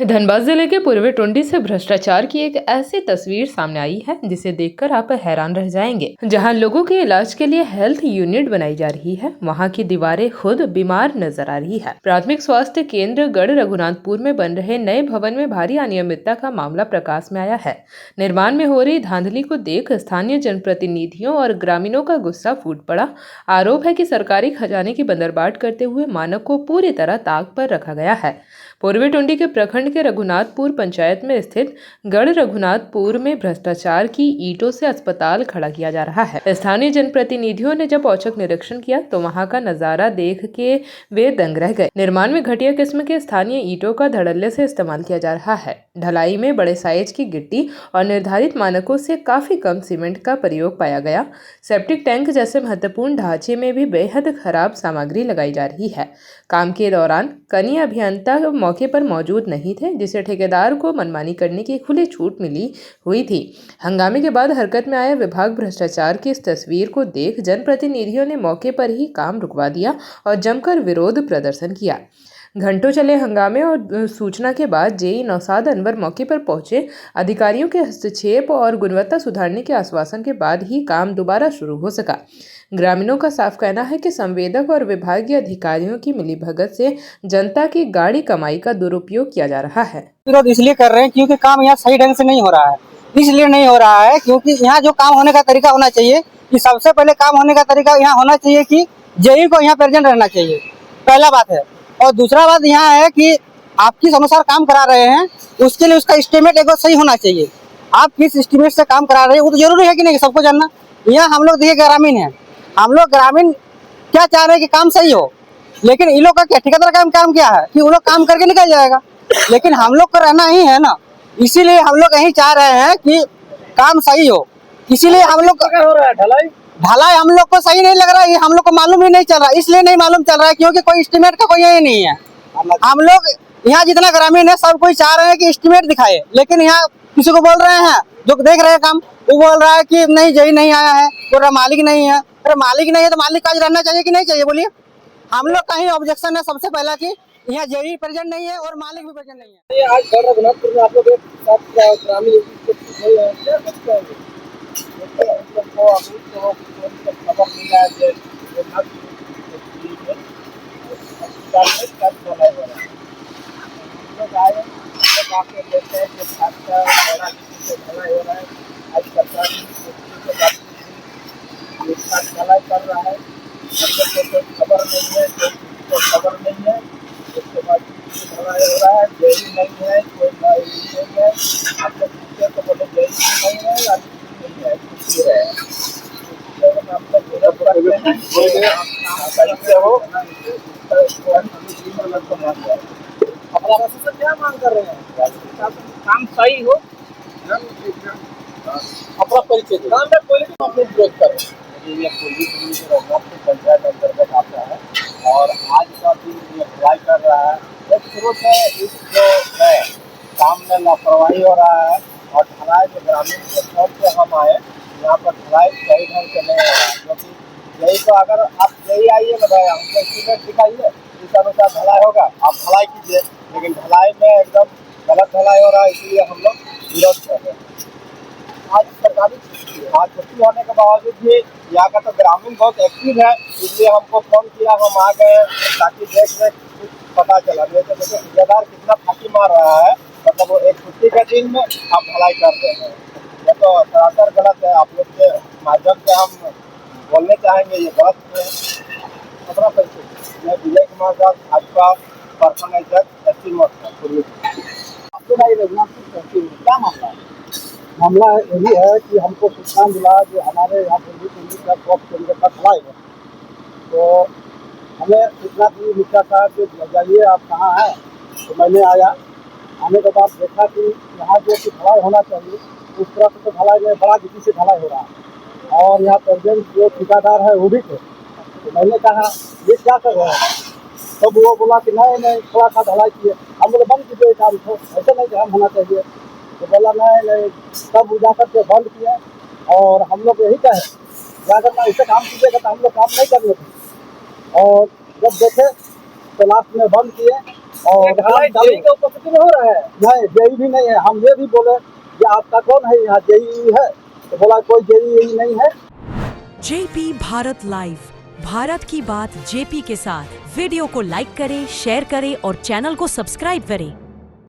धनबाद जिले के पूर्वी टुंडी से भ्रष्टाचार की एक ऐसी तस्वीर सामने आई है जिसे देखकर आप हैरान रह जाएंगे। जहां लोगों के इलाज के लिए हेल्थ यूनिट बनाई जा रही है, वहां की दीवारें खुद बीमार नजर आ रही है। प्राथमिक स्वास्थ्य केंद्र गढ़ रघुनाथपुर में बन रहे नए भवन में भारी अनियमितता का मामला प्रकाश में आया है। निर्माण में हो रही धांधली को देख स्थानीय जनप्रतिनिधियों और ग्रामीणों का गुस्सा फूट पड़ा। आरोप है कि सरकारी खजाने की बंदरबाट करते हुए मानक को पूरी तरह ताक पर रखा गया है। पूर्वी टुंडी के प्रखंड के रघुनाथपुर पंचायत में स्थित गढ़ रघुनाथपुर में भ्रष्टाचार की ईंटों से अस्पताल खड़ा किया जा रहा है। स्थानीय जनप्रतिनिधियों ने जब औचक निरीक्षण किया तो वहां का नजारा देख के वे दंग रह गए। निर्माण में घटिया किस्म के स्थानीय ईंटों का धड़ल्ले से इस्तेमाल किया जा रहा है। ढलाई में बड़े साइज की गिट्टी और निर्धारित मानकों से काफी कम सीमेंट का प्रयोग पाया गया। सेप्टिक टैंक जैसे महत्वपूर्ण ढांचे में भी बेहद खराब सामग्री लगाई जा रही है। काम के दौरान कनीय अभियंता मौके पर मौजूद नहीं थे, जिसे ठेकेदार को मनमानी करने की खुली छूट मिली हुई थी। हंगामे के बाद हरकत में आया विभाग भ्रष्टाचार की इस तस्वीर को देख जनप्रतिनिधियों ने मौके पर ही काम रुकवा दिया और जमकर विरोध प्रदर्शन किया। घंटों चले हंगामे और सूचना के बाद जेई नौशाद अनवर मौके पर पहुंचे। अधिकारियों के हस्तक्षेप और गुणवत्ता सुधारने के आश्वासन के बाद ही काम दोबारा शुरू हो सका। ग्रामीणों का साफ कहना है कि संवेदक और विभागीय अधिकारियों की मिलीभगत से जनता की गाढ़ी कमाई का दुरुपयोग किया जा रहा है। विरोध इसलिए कर रहे हैं क्योंकि काम यहाँ सही ढंग से नहीं हो रहा है। इसलिए नहीं हो रहा है क्योंकि यहाँ जो काम होने का तरीका होना चाहिए कि सबसे पहले काम होने का तरीका यहाँ होना चाहिए कि जेई को यहाँ प्रेजेंट रहना चाहिए, पहला बात है। और दूसरा बात यहाँ है कि आप किस अनुसार काम करा रहे हैं उसके लिए उसका एस्टीमेट एक बार सही होना चाहिए। आप किस एस्टीमेट से काम करा रहे हैं वो तो जरूरी है कि नहीं, सबको जानना। यहाँ हम लोग देखिए ग्रामीण है, हम लोग ग्रामीण क्या चाह रहे हैं कि काम सही हो, लेकिन इन लोग का क्या ठेकेदार का काम क्या है कि वो लोग काम करके निकल जाएगा, लेकिन हम लोग को रहना ही है ना। इसीलिए हम लोग यही चाह रहे हैं कि काम सही हो। इसीलिए हम लोग हो रहा है ढलाई हम लोग को सही नहीं लग रहा है, ये हम लोग को मालूम ही नहीं चल रहा है। इसलिए नहीं मालूम चल रहा है क्योंकि कोई एस्टीमेट का कोई यही नहीं है। हम लोग यहाँ जितना ग्रामीण है सब कोई चाह रहे हैं कि एस्टीमेट दिखाए, लेकिन यहाँ किसी को बोल रहे हैं जो देख रहे हैं काम, वो बोल रहा है कि नहीं जेई नहीं आया है, पूरा मालिक नहीं है। अरे मालिक नहीं है तो मालिक का रहना चाहिए कि नहीं चाहिए, बोलिए। हम लोग का ही ऑब्जेक्शन है सबसे पहला कि यहाँ जेई प्रेजेंट नहीं है और मालिक भी प्रेजेंट नहीं है। आज गढ़ रघुनाथपुर में आप लोग ग्रामीण खबर मिला है कर रहा है, खबर नहीं है, खबर नहीं है। उसके बाद ढलाई हो रहा है, जेई नहीं है, कोई नहीं है। आप लोग पूछे तो बोले जेई नहीं है, नहीं है, कुछ है। आप लोग विरोध करते हैं, कैसे हो अपना से क्या मांग कर रहे हैं? काम सही हो, अपना परिचय आप लोग विरोध कर रहे हैं। ये पंचायत अंतर्गत आता है और आज का दिन ये ढलाई कर रहा है। एक शुरू से इस जो है काम में लापरवाही हो रहा है और ढलाई में ग्रामीण के तौर पे हम आए, यहाँ पर ढलाई सही ढंग से नहीं हो रहा है। क्योंकि यही तो अगर आप यही आइए ना भाई, हमको एस्टीमेट दिखाइए, इस अनुसार ढलाई होगा, आप ढलाई कीजिए, लेकिन ढलाई में एकदम गलत ढलाई हो रहा है। इसलिए हम लोग विरोध कर रहे हैं। आज सरकारी छुट्टी होने के बावजूद भी यहाँ का तो ग्रामीण बहुत एक्टिव है, इसलिए हमको फोन किया, हम आ गए ताकि देख रेख पता चला। नहीं तो देखो ठेकेदार कितना फांकी मार रहा है, मतलब वो एक छुट्टी के दिन में आप ढलाई कर रहे हैं। ये तो सरासर गलत है। आप लोग के माध्यम से हम बोलने चाहेंगे ये गलत है। अपना परिचय, मैं विजय कुमार दास, भाजपा पर्सन अध्यक्ष एससी मोर्चा पूर्वी। आपके भाई रघुनाथपुर तहसील में क्या मामला है? मामला यही है कि हमको सूचना मिला जो हमारे यहाँ पूर्वी टुंडी का क्रॉप केंद्र का ढलाई है, तो हमें सूचना दी मिश्रा साहब कि जाइए आप कहाँ हैं। तो मैंने आया, आने के बाद देखा कि यहाँ जो कि ढलाई होना चाहिए उस तरह से तो ढलाई में बड़ा गति से ढलाई हो रहा है और यहाँ प्रेजेंट जो ठेकेदार है वो भी थे। तो मैंने कहा ये क्या कर रहे हैं, तब वो बोला कि नहीं थोड़ा सा ढलाई किए। हम बोले बंद कीजिए काम को, ऐसे नहीं काम होना चाहिए। तो बोला नहीं, तब जाकर के बंद किया और हम लोग यही कहे जाकर ऐसे काम कीजिएगा तो हम लोग काम नहीं करने थे। और जब देखे तो लास्ट में बंद किए और ढलाई जेई का उपस्थिति में हो रहा है। नहीं जेई भी नहीं है। हम ये भी बोले कि आपका कौन है यहाँ जेई है, तो बोला कोई जेई नहीं है। जेपी भारत लाइव, भारत की बात जेपी के साथ। वीडियो को लाइक करें, शेयर करें और चैनल को सब्सक्राइब करें।